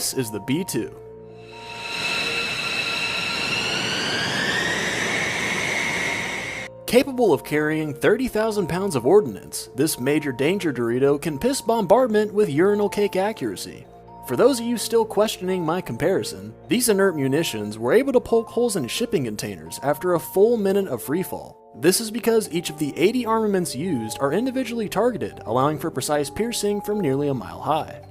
This is the B-2. Capable of carrying 30,000 pounds of ordnance, this major danger Dorito can piss bombardment with urinal cake accuracy. For those of you still questioning my comparison, these inert munitions were able to poke holes in shipping containers after a full minute of freefall. This is because each of the 80 armaments used are individually targeted, allowing for precise piercing from nearly a mile high.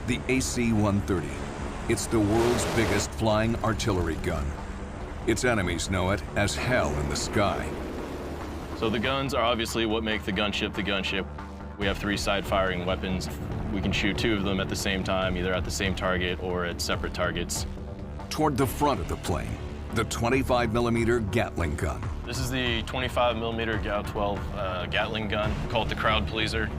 The AC-130. It's the world's biggest flying artillery gun. Its enemies know it as hell in the sky. So the guns are obviously what make the gunship the gunship. We have 3 side-firing weapons. We can shoot 2 of them at the same time, either at the same target or at separate targets. Toward the front of the plane, the 25mm Gatling gun. This is the 25mm GAU-12 Gatling gun. We call it the crowd pleaser.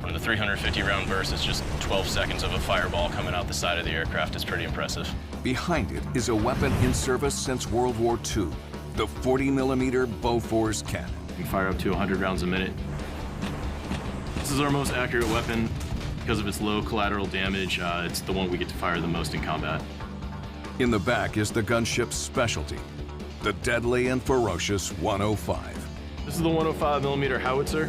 On the 350-round burst, it's just 12 seconds of a fireball coming out the side of the aircraft. It's pretty impressive. Behind it is a weapon in service since World War II, the 40mm Bofors cannon. We can fire up to 100 rounds a minute. This is our most accurate weapon. Because of its low collateral damage, it's the one we get to fire the most in combat. In the back is the gunship's specialty, the deadly and ferocious 105. This is the 105mm howitzer.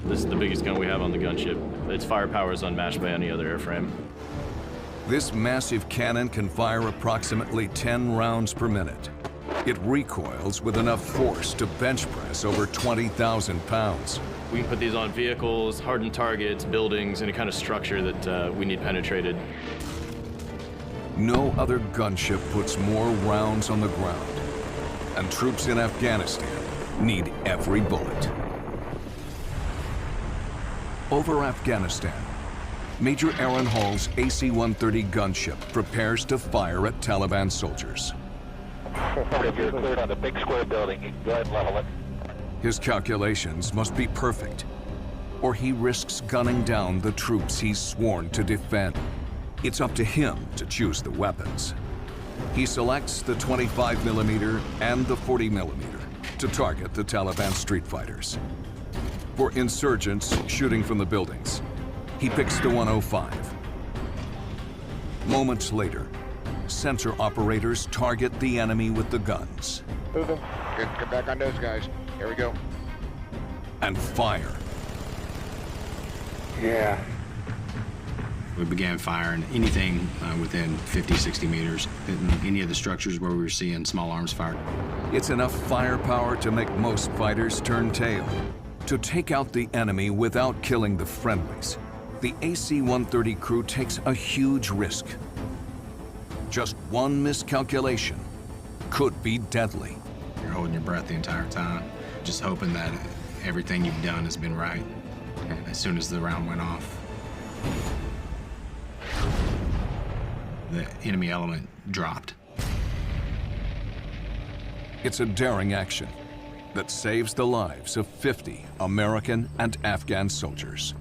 This is the biggest gun we have on the gunship. Its firepower is unmatched by any other airframe. This massive cannon can fire approximately 10 rounds per minute. It recoils with enough force to bench press over 20,000 pounds. We can put these on vehicles, hardened targets, buildings, any kind of structure that we need penetrated. No other gunship puts more rounds on the ground, and troops in Afghanistan need every bullet. Over Afghanistan, Major Aaron Hall's AC-130 gunship prepares to fire at Taliban soldiers. 440, you're cleared on the big square building. Go ahead and level it. His calculations must be perfect, or he risks gunning down the troops he's sworn to defend. It's up to him to choose the weapons. He selects the 25mm and the 40mm to target the Taliban street fighters. For insurgents shooting from the buildings, he picks the 105. Moments later, sensor operators target the enemy with the guns. Moving. Get back on those guys. Here we go. And fire. Yeah. We began firing anything within 50, 60 meters, hitting any of the structures where we were seeing small arms fired. It's enough firepower to make most fighters turn tail. To take out the enemy without killing the friendlies, the AC-130 crew takes a huge risk. Just one miscalculation could be deadly. You're holding your breath the entire time, just hoping that everything you've done has been right. And as soon as the round went off, the enemy element dropped. It's a daring action that saves the lives of 50 American and Afghan soldiers.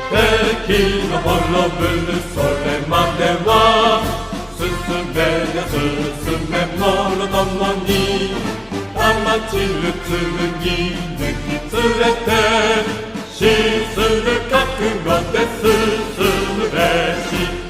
敵の滅ぶるそれまでは進めや進め者どもに玉散る剣抜き連れて死する覚悟で進むべし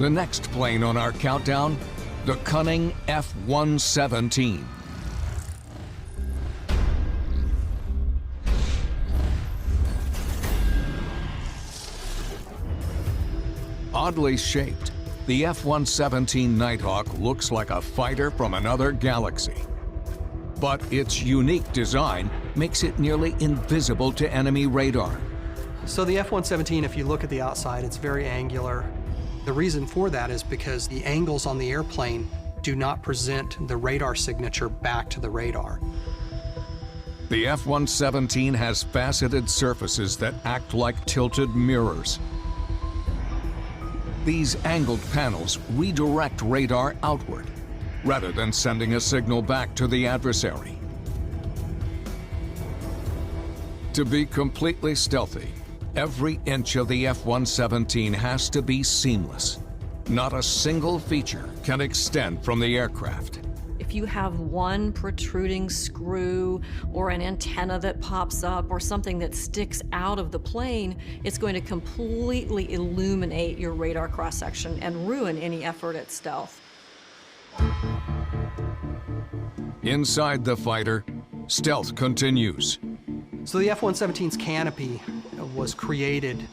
The next plane on our countdown, the cunning F-117. Oddly shaped, the F-117 Nighthawk looks like a fighter from another galaxy. But its unique design makes it nearly invisible to enemy radar. So the F-117, if you look at the outside, it's very angular. The reason for that is because the angles on the airplane do not present the radar signature back to the radar. The F-117 has faceted surfaces that act like tilted mirrors. These angled panels redirect radar outward, rather than sending a signal back to the adversary. To be completely stealthy, every inch of the F-117 has to be seamless. Not a single feature can extend from the aircraft. If you have one protruding screw or an antenna that pops up or something that sticks out of the plane, it's going to completely illuminate your radar cross-section and ruin any effort at stealth. Inside the fighter, stealth continues. So the F-117's canopy was created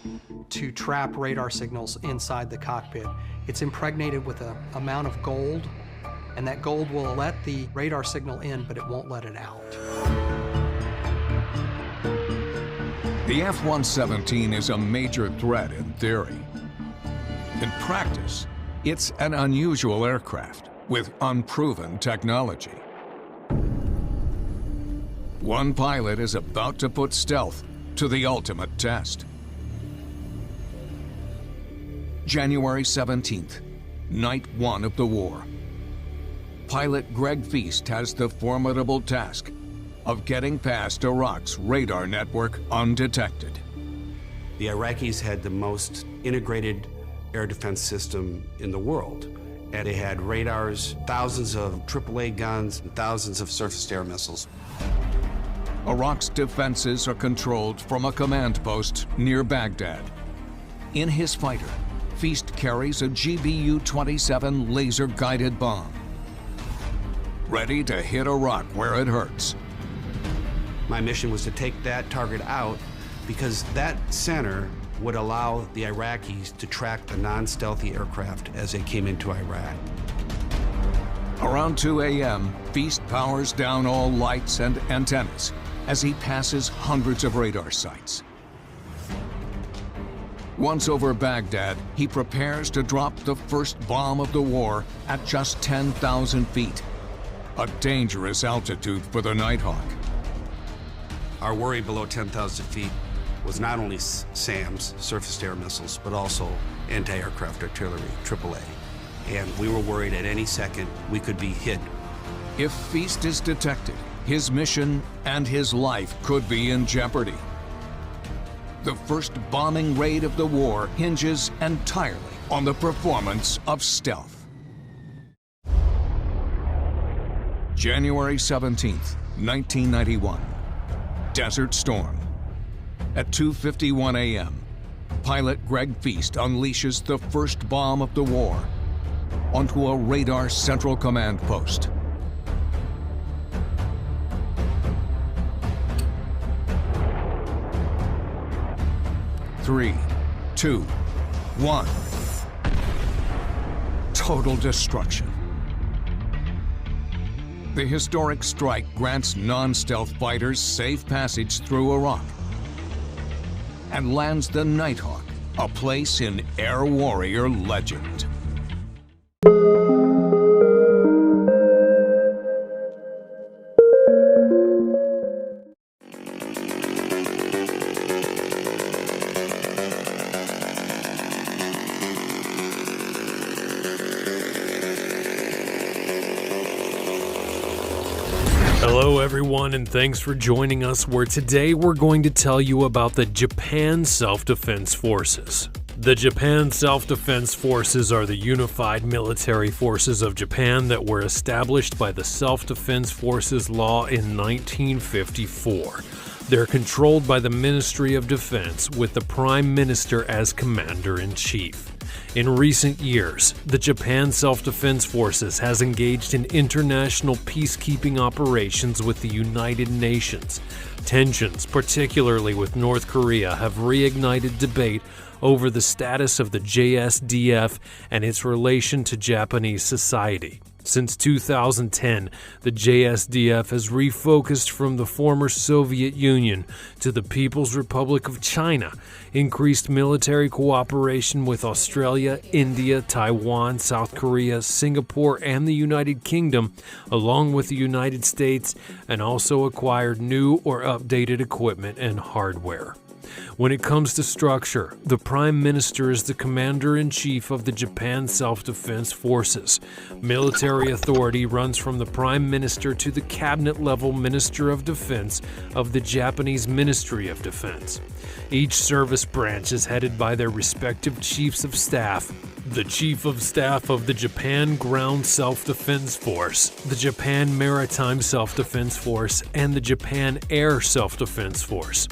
to trap radar signals inside the cockpit. It's impregnated with an amount of gold, and that gold will let the radar signal in, but it won't let it out. The F-117 is a major threat in theory. In practice, it's an unusual aircraft with unproven technology. One pilot is about to put stealth to the ultimate test. January 17th, night one of the war. Pilot Greg Feast has the formidable task of getting past Iraq's radar network undetected. The Iraqis had the most integrated air defense system in the world. And they had radars, thousands of AAA guns, and thousands of surface-to-air missiles. Iraq's defenses are controlled from a command post near Baghdad. In his fighter, Feast carries a GBU-27 laser-guided bomb, ready to hit Iraq where it hurts. My mission was to take that target out because that center would allow the Iraqis to track the non-stealthy aircraft as they came into Iraq. Around 2 a.m., Feast powers down all lights and antennas as he passes hundreds of radar sites. Once over Baghdad, he prepares to drop the first bomb of the war at just 10,000 feet, a dangerous altitude for the Nighthawk. Our worry below 10,000 feet was not only SAMs, surface-to-air missiles, but also anti-aircraft artillery, AAA. And we were worried at any second we could be hit. If Feast is detected, his mission and his life could be in jeopardy. The first bombing raid of the war hinges entirely on the performance of stealth. January 17th, 1991. Desert Storm. At 2:51 a.m., pilot Greg Feast unleashes the first bomb of the war onto a radar central command post. Three, two, one. Total destruction. The historic strike grants non-stealth fighters safe passage through Iraq. and lands the Nighthawk, a place in Air Warrior legend. Hello everyone, and thanks for joining us, where today we're going to tell you about the Japan Self-Defense Forces. The Japan Self-Defense Forces are the unified military forces of Japan that were established by the Self-Defense Forces Law in 1954. They're controlled by the Ministry of Defense, with the Prime Minister as Commander-in-Chief. In recent years, the Japan Self-Defense Forces has engaged in international peacekeeping operations with the United Nations. Tensions, particularly with North Korea, have reignited debate over the status of the JSDF and its relation to Japanese society. Since 2010, the JSDF has refocused from the former Soviet Union to the People's Republic of China, increased military cooperation with Australia, India, Taiwan, South Korea, Singapore, and the United Kingdom, along with the United States, and also acquired new or updated equipment and hardware. When it comes to structure, the Prime Minister is the Commander-in-Chief of the Japan Self-Defense Forces. Military authority runs from the Prime Minister to the cabinet-level Minister of Defense of the Japanese Ministry of Defense. Each service branch is headed by their respective Chiefs of Staff. The Chief of Staff of the Japan Ground Self-Defense Force, the Japan Maritime Self-Defense Force, and the Japan Air Self-Defense Force.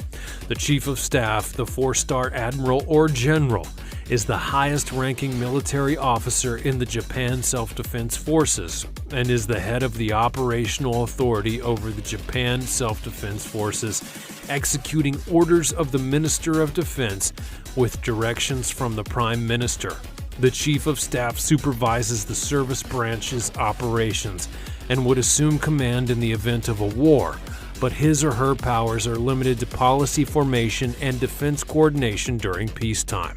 The Chief of Staff, the 4-star Admiral or General, is the highest-ranking military officer in the Japan Self-Defense Forces and is the head of the operational authority over the Japan Self-Defense Forces, executing orders of the Minister of Defense with directions from the Prime Minister. The Chief of Staff supervises the service branch's operations and would assume command in the event of a war, but his or her powers are limited to policy formation and defense coordination during peacetime.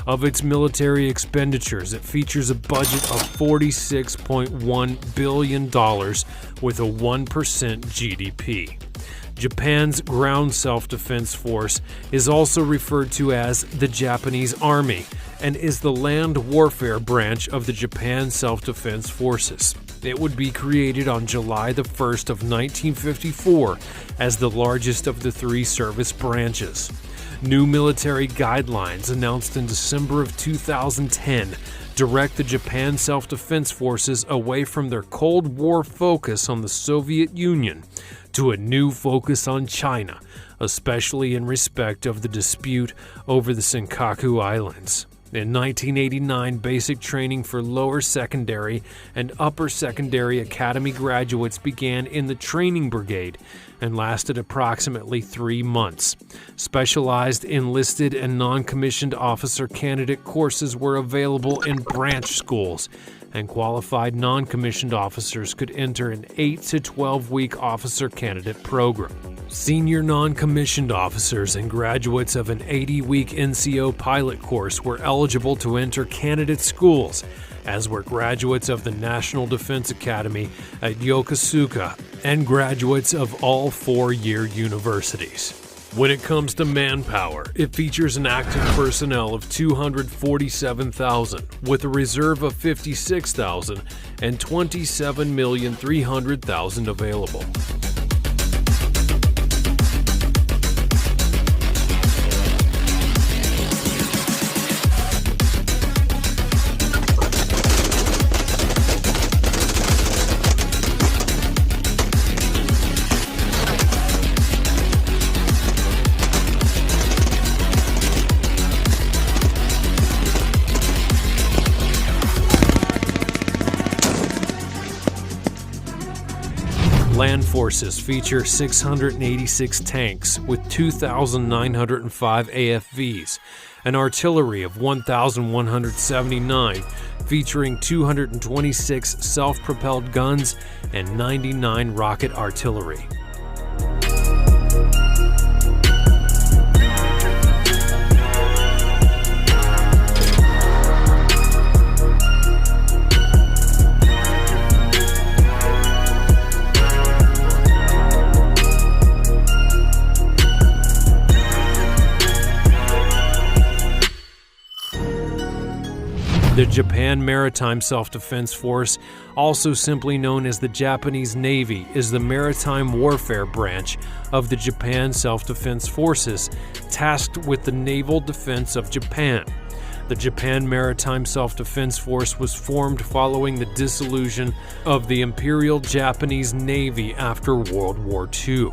Of its military expenditures, it features a budget of $46.1 billion with a 1% GDP. Japan's Ground Self-Defense Force is also referred to as the Japanese Army and is the land warfare branch of the Japan Self-Defense Forces. It would be created on July the 1st of 1954 as the largest of the three service branches. New military guidelines announced in December of 2010 direct the Japan Self-Defense Forces away from their Cold War focus on the Soviet Union to a new focus on China, especially in respect of the dispute over the Senkaku Islands. In 1989, basic training for lower secondary and upper secondary academy graduates began in the Training Brigade and lasted approximately 3 months. Specialized enlisted and non-commissioned officer candidate courses were available in branch schools, and qualified non-commissioned officers could enter an 8 to 12-week officer candidate program. Senior non-commissioned officers and graduates of an 80-week NCO pilot course were eligible to enter candidate schools, as were graduates of the National Defense Academy at Yokosuka and graduates of all 4-year universities. When it comes to manpower, it features an active personnel of 247,000, with a reserve of 56,000 and 27,300,000 available. Land forces feature 686 tanks with 2,905 AFVs, an artillery of 1,179 featuring 226 self-propelled guns and 99 rocket artillery. The Japan Maritime Self-Defense Force, also simply known as the Japanese Navy, is the maritime warfare branch of the Japan Self-Defense Forces, tasked with the naval defense of Japan. The Japan Maritime Self-Defense Force was formed following the dissolution of the Imperial Japanese Navy after World War II.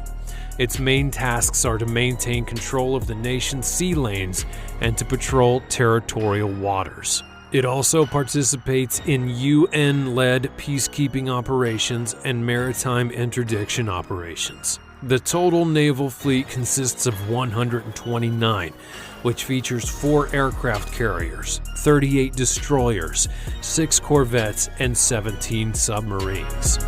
Its main tasks are to maintain control of the nation's sea lanes and to patrol territorial waters. It also participates in UN-led peacekeeping operations and maritime interdiction operations. The total naval fleet consists of 129, which features 4 aircraft carriers, 38 destroyers, 6 corvettes, and 17 submarines.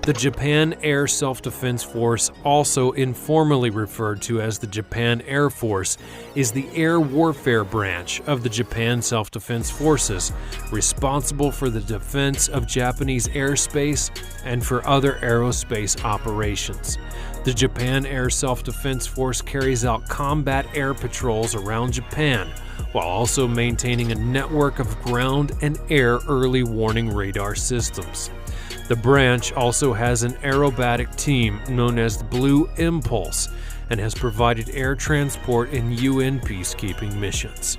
The Japan Air Self-Defense Force, also informally referred to as the Japan Air Force, is the air warfare branch of the Japan Self-Defense Forces, responsible for the defense of Japanese airspace and for other aerospace operations. The Japan Air Self-Defense Force carries out combat air patrols around Japan, while also maintaining a network of ground and air early warning radar systems. The branch also has an aerobatic team known as the Blue Impulse and has provided air transport in UN peacekeeping missions.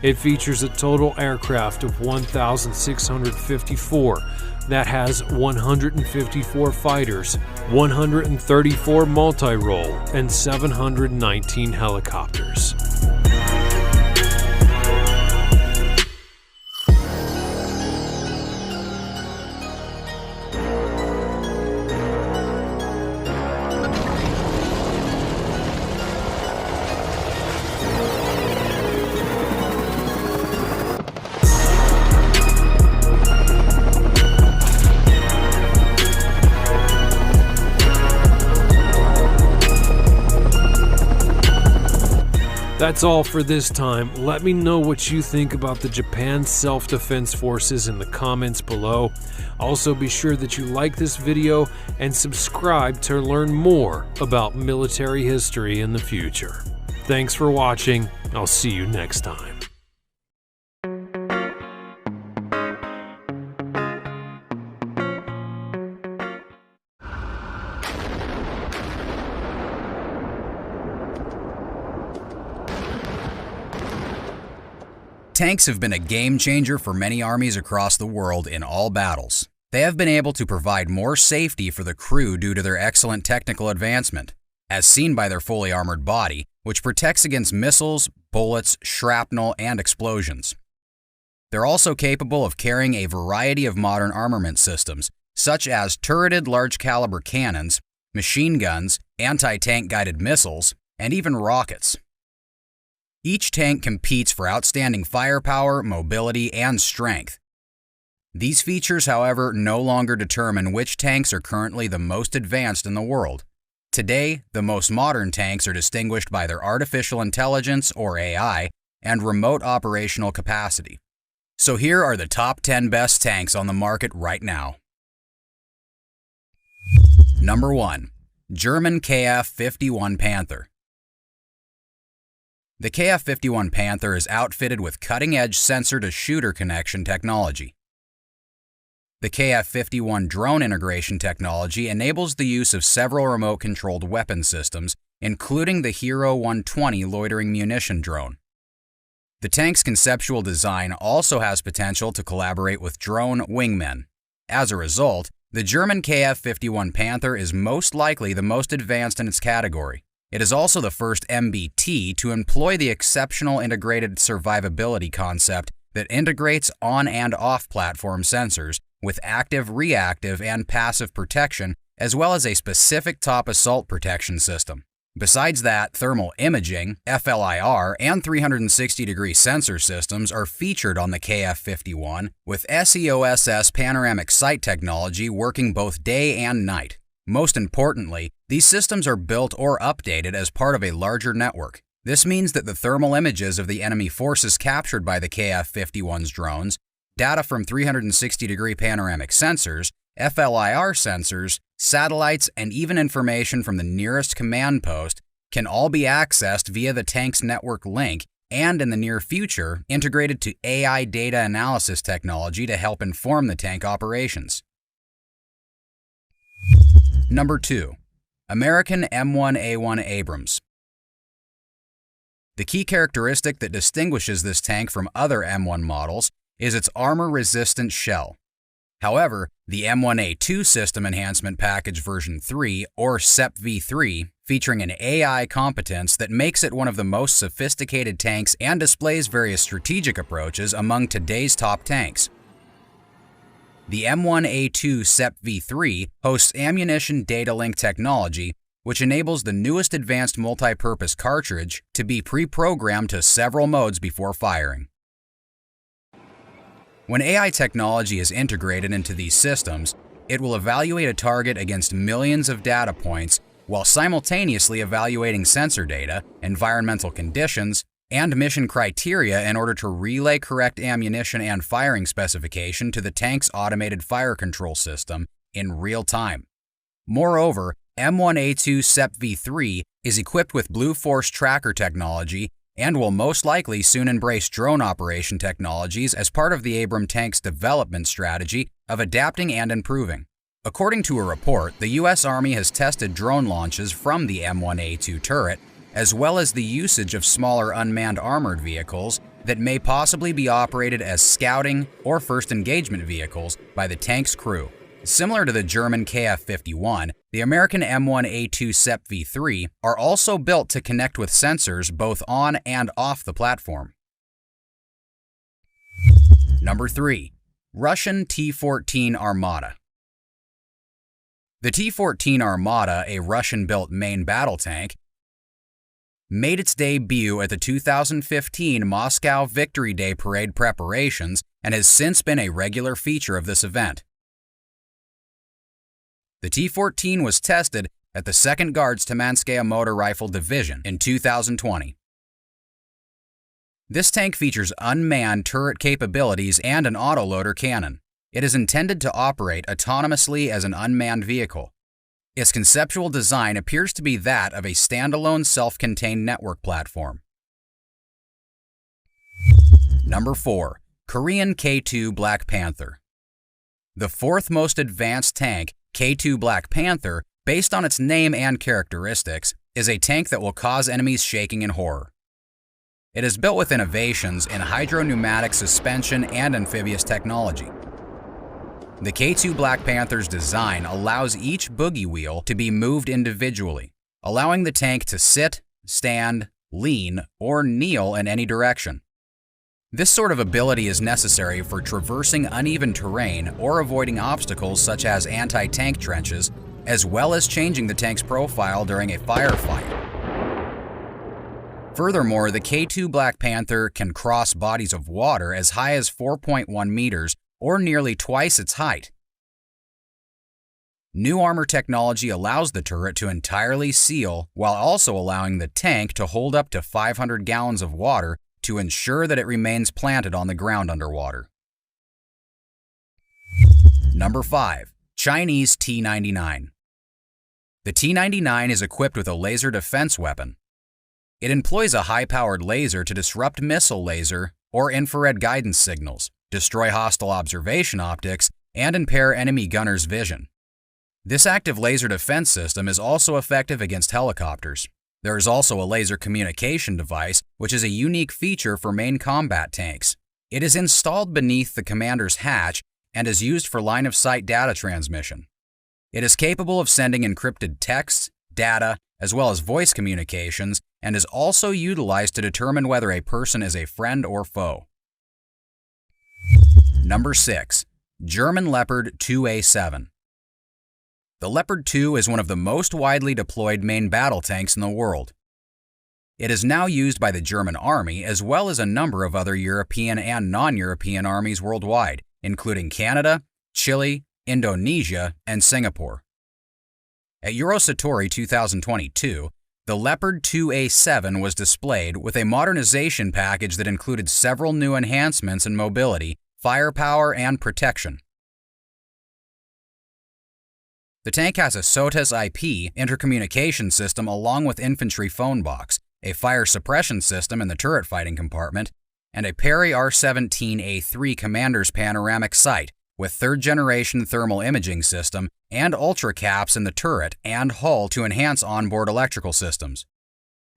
It features a total aircraft of 1,654 that has 154 fighters, 134 multi-role, and 719 helicopters. That's all for this time. Let me know what you think about the Japan Self-Defense Forces in the comments below. Also, be sure that you like this video and subscribe to learn more about military history in the future. Thanks for watching. I'll see you next time. Tanks have been a game changer for many armies across the world in all battles. They have been able to provide more safety for the crew due to their excellent technical advancement, as seen by their fully armored body, which protects against missiles, bullets, shrapnel, and explosions. They're also capable of carrying a variety of modern armament systems, such as turreted large-caliber cannons, machine guns, anti-tank guided missiles, and even rockets. Each tank competes for outstanding firepower, mobility, and strength. These features, however, no longer determine which tanks are currently the most advanced in the world. Today, the most modern tanks are distinguished by their artificial intelligence, or AI, and remote operational capacity. So here are the top 10 best tanks on the market right now. Number 1. German Kf-51 Panther. The Kf-51 Panther is outfitted with cutting-edge sensor-to-shooter connection technology. The Kf-51 drone integration technology enables the use of several remote-controlled weapon systems, including the Hero 120 loitering munition drone. The tank's conceptual design also has potential to collaborate with drone wingmen. As a result, the German Kf-51 Panther is most likely the most advanced in its category. It is also the first MBT to employ the exceptional integrated survivability concept that integrates on- and off-platform sensors with active, reactive, and passive protection, as well as a specific top assault protection system. Besides that, thermal imaging, FLIR, and 360-degree sensor systems are featured on the KF-51, with SEOSS panoramic sight technology working both day and night. Most importantly, these systems are built or updated as part of a larger network. This means that the thermal images of the enemy forces captured by the KF-51's drones, data from 360-degree panoramic sensors, FLIR sensors, satellites, and even information from the nearest command post can all be accessed via the tank's network link and, in the near future, integrated to AI data analysis technology to help inform the tank operations. Number 2. American M1A1 Abrams. The key characteristic that distinguishes this tank from other M1 models is its armor-resistant shell. However, the M1A2 System Enhancement Package version 3, or SEP-V3, featuring an AI competence that makes it one of the most sophisticated tanks and displays various strategic approaches among today's top tanks. The M1A2 SEP-V3 hosts ammunition data link technology, which enables the newest advanced multi-purpose cartridge to be pre-programmed to several modes before firing. When AI technology is integrated into these systems, it will evaluate a target against millions of data points while simultaneously evaluating sensor data, environmental conditions, and mission criteria in order to relay correct ammunition and firing specification to the tank's automated fire control system in real time. Moreover, M1A2 SEP-V3 is equipped with Blue Force tracker technology and will most likely soon embrace drone operation technologies as part of the Abram tank's development strategy of adapting and improving. According to a report, the U.S. Army has tested drone launches from the M1A2 turret, as well as the usage of smaller unmanned armored vehicles that may possibly be operated as scouting or first engagement vehicles by the tank's crew. Similar to the German KF-51, the American M1A2 SEP-V3 are also built to connect with sensors both on and off the platform. Number 3. Russian T-14 Armata. The T-14 Armata, a Russian-built main battle tank, made its debut at the 2015 Moscow Victory Day parade preparations and has since been a regular feature of this event. The T-14 was tested at the 2nd Guards Tamanskaya Motor Rifle Division in 2020. This tank features unmanned turret capabilities and an autoloader cannon. It is intended to operate autonomously as an unmanned vehicle. Its conceptual design appears to be that of a standalone self-contained network platform. Number 4. Korean K2 Black Panther. The 4th most advanced tank, K2 Black Panther, based on its name and characteristics, is a tank that will cause enemies shaking in horror. It is built with innovations in hydro-pneumatic suspension and amphibious technology. The K2 Black Panther's design allows each boogie wheel to be moved individually, allowing the tank to sit, stand, lean, or kneel in any direction. This sort of ability is necessary for traversing uneven terrain or avoiding obstacles such as anti-tank trenches, as well as changing the tank's profile during a firefight. Furthermore, the K2 Black Panther can cross bodies of water as high as 4.1 meters or nearly twice its height. New armor technology allows the turret to entirely seal while also allowing the tank to hold up to 500 gallons of water to ensure that it remains planted on the ground underwater. Number 5. Chinese T-99. The T-99 is equipped with a laser defense weapon. It employs a high-powered laser to disrupt missile laser or infrared guidance signals, destroy hostile observation optics, and impair enemy gunners' vision. This active laser defense system is also effective against helicopters. There is also a laser communication device, which is a unique feature for main combat tanks. It is installed beneath the commander's hatch and is used for line-of-sight data transmission. It is capable of sending encrypted texts, data, as well as voice communications, and is also utilized to determine whether a person is a friend or foe. Number 6. German Leopard 2A7. The Leopard 2 is one of the most widely deployed main battle tanks in the world. It is now used by the German Army as well as a number of other European and non-European armies worldwide, including Canada, Chile, Indonesia, and Singapore. At Eurosatori 2022, the Leopard 2A7 was displayed with a modernization package that included several new enhancements in mobility, firepower, and protection. The tank has a SOTUS IP intercommunication system along with infantry phone box, a fire suppression system in the turret fighting compartment, and a Perry R17A3 commander's panoramic sight with third-generation thermal imaging system and ultra caps in the turret and hull to enhance onboard electrical systems.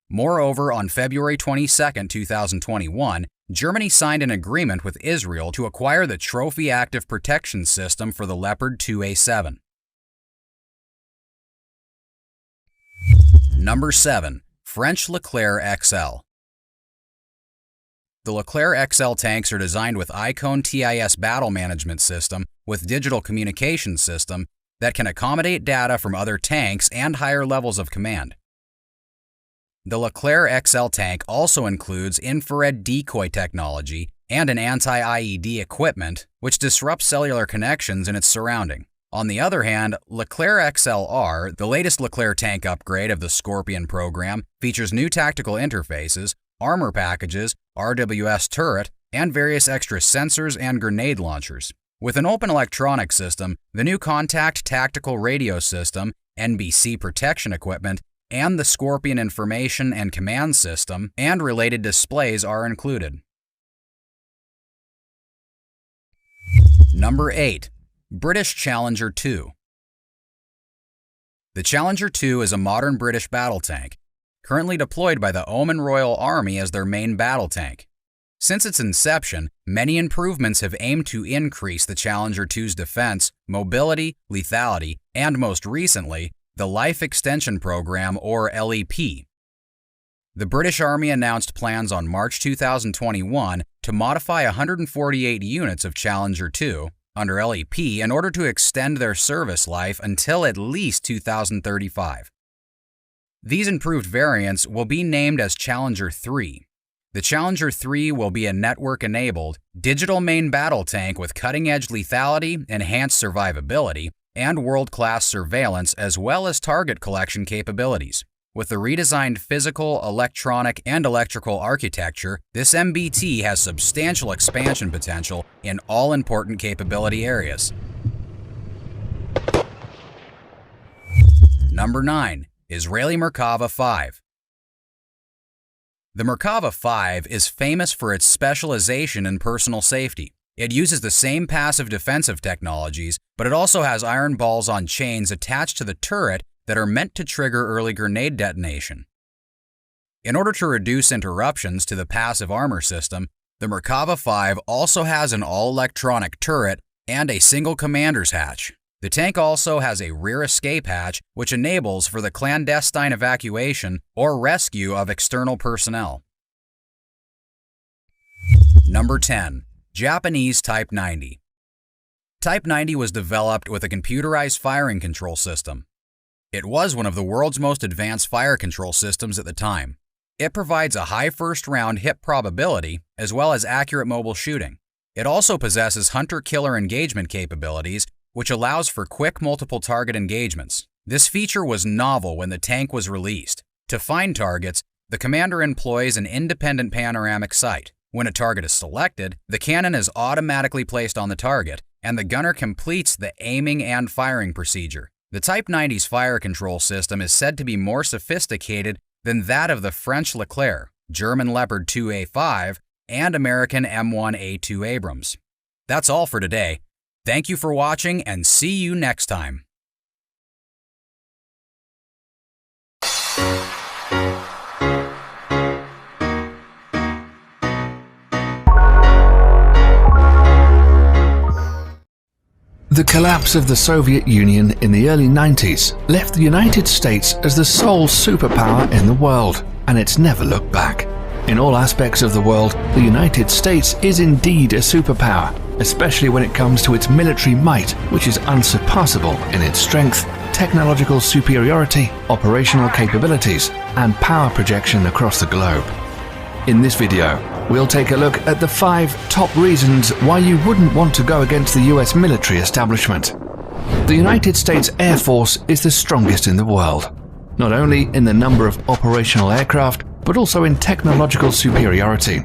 Moreover, on February 22, 2021, Germany signed an agreement with Israel to acquire the Trophy Active Protection System for the Leopard 2A7. Number 7. French Leclerc XL. The Leclerc XL tanks are designed with Icon TIS battle management system with digital communication system that can accommodate data from other tanks and higher levels of command. The Leclerc XL tank also includes infrared decoy technology and an anti-IED equipment which disrupts cellular connections in its surrounding. On the other hand, Leclerc XLR, the latest Leclerc tank upgrade of the Scorpion program, features new tactical interfaces, armor packages, RWS turret, and various extra sensors and grenade launchers. With an open electronic system, the new Contact Tactical Radio System, NBC protection equipment, and the Scorpion information and command system and related displays are included. Number 8. British Challenger 2. The Challenger 2 is a modern British battle tank, currently deployed by the Oman Royal Army as their main battle tank. Since its inception, many improvements have aimed to increase the Challenger 2's defense, mobility, lethality, and most recently, the Life Extension Program or LEP. The British Army announced plans on March 2021 to modify 148 units of Challenger 2 under LEP in order to extend their service life until at least 2035. These improved variants will be named as Challenger 3. The Challenger 3 will be a network-enabled, digital main battle tank with cutting-edge lethality, enhanced survivability, and world-class surveillance as well as target collection capabilities. With the redesigned physical, electronic, and electrical architecture, this MBT has substantial expansion potential in all important capability areas. Number 9. Israeli Merkava 5. The Merkava 5 is famous for its specialization in personal safety. It uses the same passive defensive technologies, but it also has iron balls on chains attached to the turret that are meant to trigger early grenade detonation. In order to reduce interruptions to the passive armor system, the Merkava 5 also has an all-electronic turret and a single commander's hatch. The tank also has a rear escape hatch, which enables for the clandestine evacuation or rescue of external personnel. Number 10. Japanese Type 90. Type 90 was developed with a computerized firing control system. It was one of the world's most advanced fire control systems at the time. It provides a high first-round hit probability as well as accurate mobile shooting. It also possesses hunter-killer engagement capabilities, which allows for quick multiple target engagements. This feature was novel when the tank was released. To find targets, the commander employs an independent panoramic sight. When a target is selected, the cannon is automatically placed on the target, and the gunner completes the aiming and firing procedure. The Type 90's fire control system is said to be more sophisticated than that of the French Leclerc, German Leopard 2A5, and American M1A2 Abrams. That's all for today. Thank you for watching and see you next time. The collapse of the Soviet Union in the early 90s left the United States as the sole superpower in the world, and it's never looked back. In all aspects of the world, the United States is indeed a superpower, especially when it comes to its military might, which is unsurpassable in its strength, technological superiority, operational capabilities, and power projection across the globe. In this video, we'll take a look at the 5 top reasons why you wouldn't want to go against the US military establishment. The United States Air Force is the strongest in the world, not only in the number of operational aircraft, but also in technological superiority.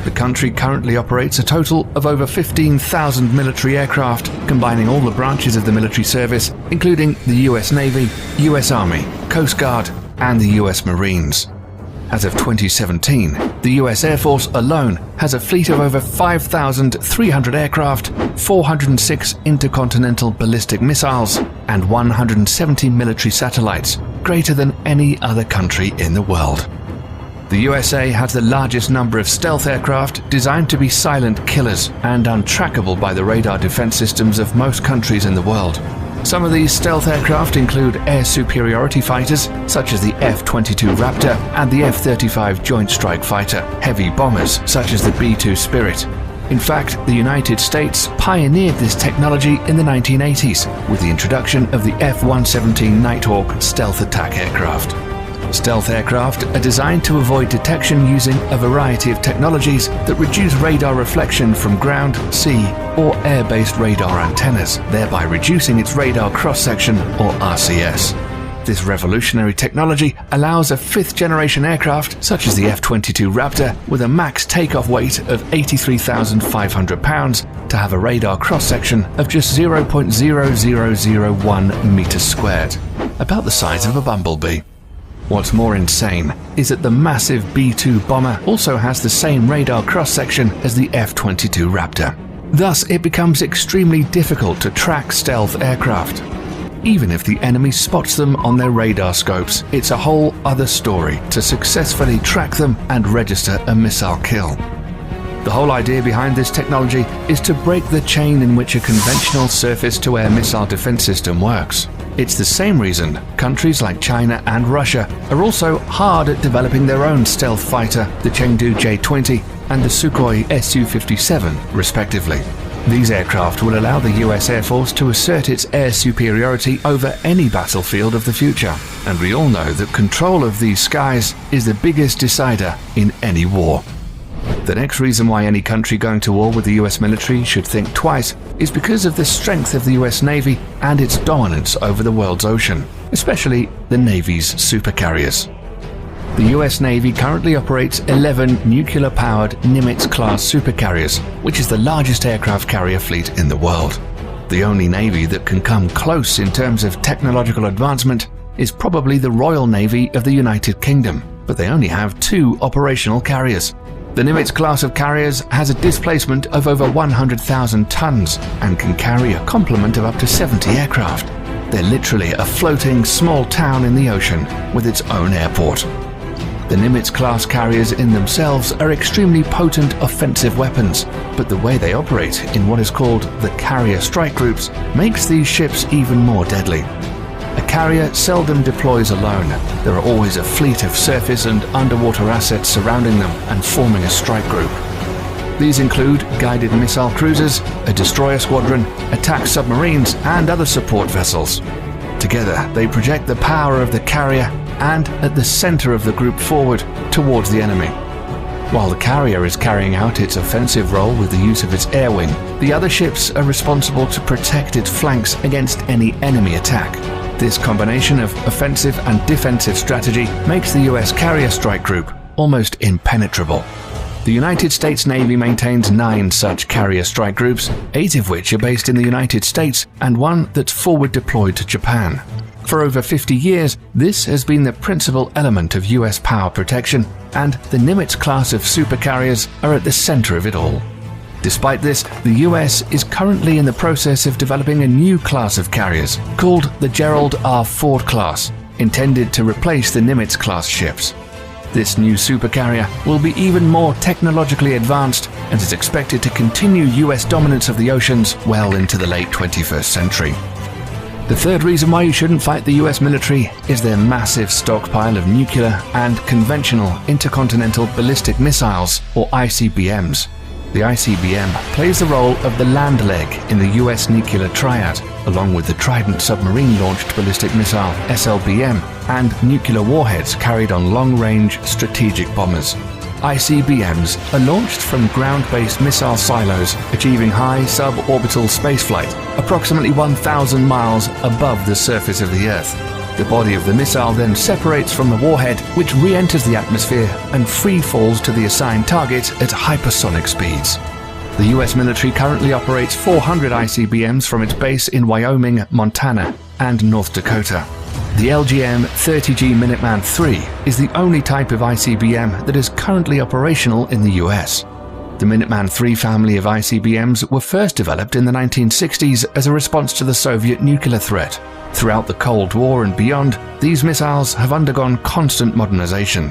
The country currently operates a total of over 15,000 military aircraft, combining all the branches of the military service, including the US Navy, US Army, Coast Guard, and the US Marines. As of 2017, the US Air Force alone has a fleet of over 5,300 aircraft, 406 intercontinental ballistic missiles, and 170 military satellites, greater than any other country in the world. The USA has the largest number of stealth aircraft designed to be silent killers and untrackable by the radar defense systems of most countries in the world. Some of these stealth aircraft include air superiority fighters such as the F-22 Raptor and the F-35 Joint Strike Fighter, heavy bombers such as the B-2 Spirit. In fact, the United States pioneered this technology in the 1980s with the introduction of the F-117 Nighthawk stealth attack aircraft. Stealth aircraft are designed to avoid detection using a variety of technologies that reduce radar reflection from ground, sea, or air-based radar antennas, thereby reducing its radar cross-section, or RCS. This revolutionary technology allows a 5th-generation aircraft, such as the F-22 Raptor, with a max takeoff weight of 83,500 pounds, to have a radar cross-section of just 0.0001 meters squared, about the size of a bumblebee. What's more insane is that the massive B-2 bomber also has the same radar cross-section as the F-22 Raptor. Thus, it becomes extremely difficult to track stealth aircraft. Even if the enemy spots them on their radar scopes, it's a whole other story to successfully track them and register a missile kill. The whole idea behind this technology is to break the chain in which a conventional surface-to-air missile defense system works. It's the same reason countries like China and Russia are also hard at developing their own stealth fighter, the Chengdu J-20 and the Sukhoi Su-57, respectively. These aircraft will allow the US Air Force to assert its air superiority over any battlefield of the future, and we all know that control of these skies is the biggest decider in any war. The next reason why any country going to war with the US military should think twice is because of the strength of the US Navy and its dominance over the world's ocean, especially the Navy's supercarriers. The US Navy currently operates 11 nuclear-powered Nimitz-class supercarriers, which is the largest aircraft carrier fleet in the world. The only Navy that can come close in terms of technological advancement is probably the Royal Navy of the United Kingdom, but they only have 2 operational carriers. The Nimitz class of carriers has a displacement of over 100,000 tons and can carry a complement of up to 70 aircraft. They're literally a floating small town in the ocean with its own airport. The Nimitz class carriers in themselves are extremely potent offensive weapons, but the way they operate in what is called the carrier strike groups makes these ships even more deadly. A carrier seldom deploys alone. There are always a fleet of surface and underwater assets surrounding them and forming a strike group. These include guided missile cruisers, a destroyer squadron, attack submarines, and other support vessels. Together, they project the power of the carrier and at the center of the group forward towards the enemy. While the carrier is carrying out its offensive role with the use of its air wing, the other ships are responsible to protect its flanks against any enemy attack. This combination of offensive and defensive strategy makes the US carrier strike group almost impenetrable. The United States Navy maintains 9 such carrier strike groups, 8 of which are based in the United States and 1 that's forward deployed to Japan. For over 50 years, this has been the principal element of US power protection, and the Nimitz class of supercarriers are at the center of it all. Despite this, the US is currently in the process of developing a new class of carriers called the Gerald R. Ford class, intended to replace the Nimitz class ships. This new supercarrier will be even more technologically advanced and is expected to continue US dominance of the oceans well into the late 21st century. The third reason why you shouldn't fight the US military is their massive stockpile of nuclear and conventional intercontinental ballistic missiles, or ICBMs. The ICBM plays the role of the land leg in the US nuclear triad, along with the Trident submarine-launched ballistic missile SLBM and nuclear warheads carried on long-range strategic bombers. ICBMs are launched from ground-based missile silos, achieving high suborbital spaceflight, approximately 1,000 miles above the surface of the Earth. The body of the missile then separates from the warhead, which re-enters the atmosphere and free falls to the assigned target at hypersonic speeds. The US military currently operates 400 ICBMs from its base in Wyoming, Montana, and North Dakota. The LGM-30G Minuteman III is the only type of ICBM that is currently operational in the US. The Minuteman III family of ICBMs were first developed in the 1960s as a response to the Soviet nuclear threat. Throughout the Cold War and beyond, these missiles have undergone constant modernization.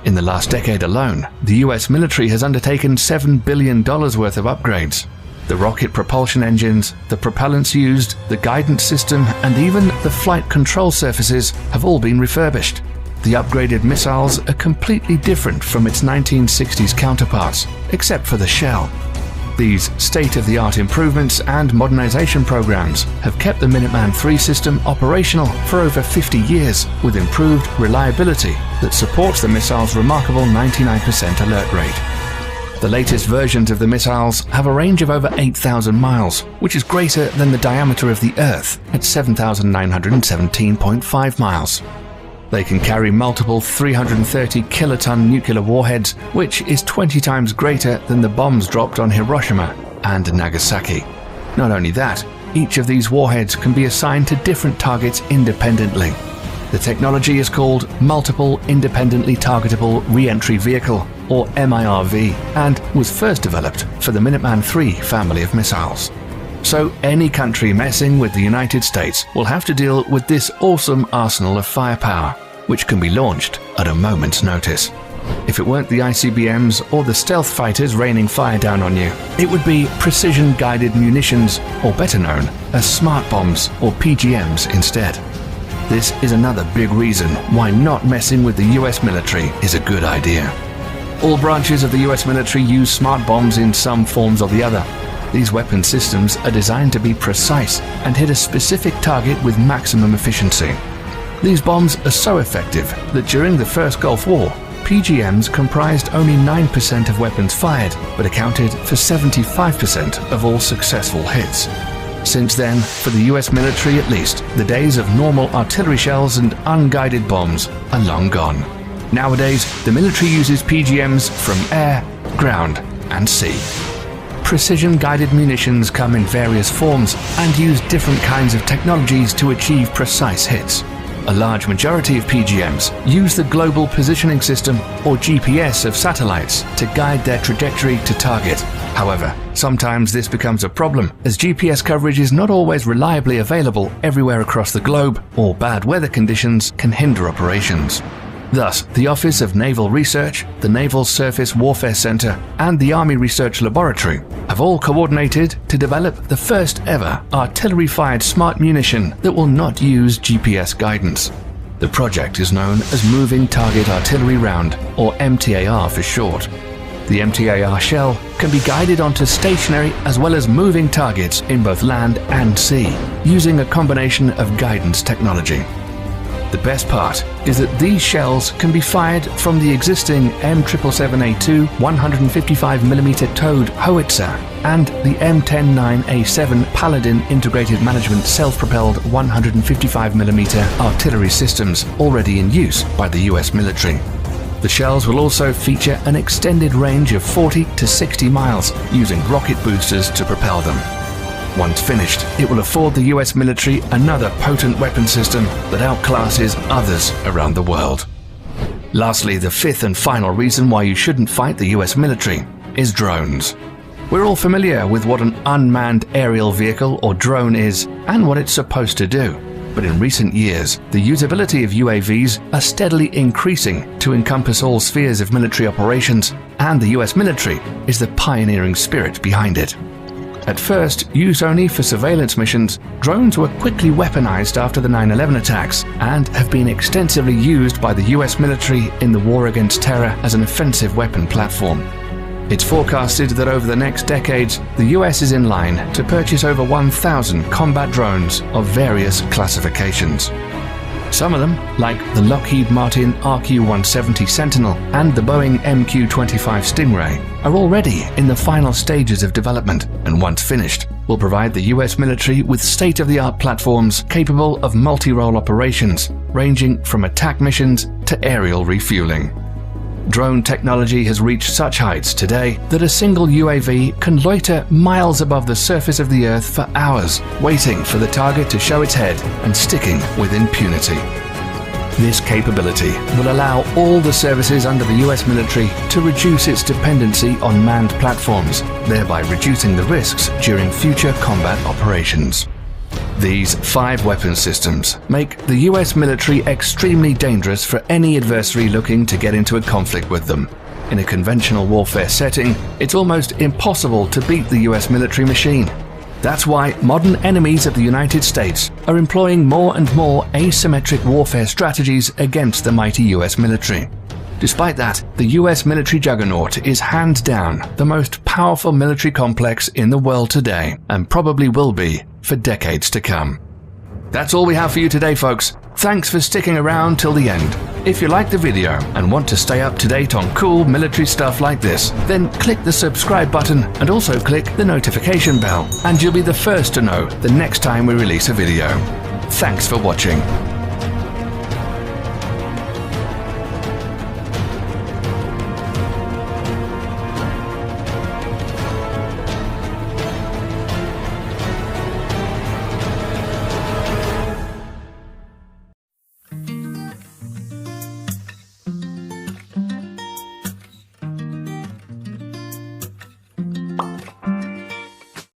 In the last decade alone, the US military has undertaken $7 billion worth of upgrades. The rocket propulsion engines, the propellants used, the guidance system, and even the flight control surfaces have all been refurbished. The upgraded missiles are completely different from its 1960s counterparts, except for the shell. These state-of-the-art improvements and modernization programs have kept the Minuteman III system operational for over 50 years with improved reliability that supports the missile's remarkable 99% alert rate. The latest versions of the missiles have a range of over 8,000 miles, which is greater than the diameter of the Earth at 7,917.5 miles. They can carry multiple 330 kiloton nuclear warheads, which is 20 times greater than the bombs dropped on Hiroshima and Nagasaki. Not only that, each of these warheads can be assigned to different targets independently. The technology is called Multiple Independently Targetable Re-Entry Vehicle, or MIRV, and was first developed for the Minuteman III family of missiles. So any country messing with the United States will have to deal with this awesome arsenal of firepower, which can be launched at a moment's notice. If it weren't the ICBMs or the stealth fighters raining fire down on you, it would be precision-guided munitions, or better known as smart bombs or PGMs instead. This is another big reason why not messing with the US military is a good idea. All branches of the US military use smart bombs in some forms or the other. These weapon systems are designed to be precise and hit a specific target with maximum efficiency. These bombs are so effective that during the First Gulf War, PGMs comprised only 9% of weapons fired, but accounted for 75% of all successful hits. Since then, for the US military at least, the days of normal artillery shells and unguided bombs are long gone. Nowadays, the military uses PGMs from air, ground, and sea. Precision-guided munitions come in various forms and use different kinds of technologies to achieve precise hits. A large majority of PGMs use the Global Positioning System, or GPS, of satellites to guide their trajectory to target. However, sometimes this becomes a problem, as GPS coverage is not always reliably available everywhere across the globe, or bad weather conditions can hinder operations. Thus, the Office of Naval Research, the Naval Surface Warfare Center, and the Army Research Laboratory have all coordinated to develop the first ever artillery-fired smart munition that will not use GPS guidance. The project is known as Moving Target Artillery Round, or MTAR for short. The MTAR shell can be guided onto stationary as well as moving targets in both land and sea, using a combination of guidance technology. The best part is that these shells can be fired from the existing M777A2 155mm towed howitzer and the M109A7 Paladin Integrated Management self-propelled 155mm artillery systems already in use by the US military. The shells will also feature an extended range of 40 to 60 miles using rocket boosters to propel them. Once finished, it will afford the US military another potent weapon system that outclasses others around the world. Lastly, the fifth and final reason why you shouldn't fight the US military is drones. We're all familiar with what an unmanned aerial vehicle or drone is and what it's supposed to do. But in recent years, the usability of UAVs are steadily increasing to encompass all spheres of military operations, and the US military is the pioneering spirit behind it. At first, used only for surveillance missions, drones were quickly weaponized after the 9/11 attacks and have been extensively used by the US military in the war against terror as an offensive weapon platform. It's forecasted that over the next decades, the US is in line to purchase over 1,000 combat drones of various classifications. Some of them, like the Lockheed Martin RQ-170 Sentinel and the Boeing MQ-25 Stingray, are already in the final stages of development, and once finished, will provide the US military with state-of-the-art platforms capable of multi-role operations, ranging from attack missions to aerial refueling. Drone technology has reached such heights today that a single UAV can loiter miles above the surface of the Earth for hours, waiting for the target to show its head and sticking with impunity. This capability will allow all the services under the US military to reduce its dependency on manned platforms, thereby reducing the risks during future combat operations. These 5 weapon systems make the US military extremely dangerous for any adversary looking to get into a conflict with them. In a conventional warfare setting, it's almost impossible to beat the US military machine. That's why modern enemies of the United States are employing more and more asymmetric warfare strategies against the mighty US military. Despite that, the US military juggernaut is hands down the most powerful military complex in the world today, and probably will be for decades to come. That's all we have for you today, folks. Thanks for sticking around till the end. If you liked the video and want to stay up to date on cool military stuff like this, then click the subscribe button and also click the notification bell, and you'll be the first to know the next time we release a video. Thanks for watching.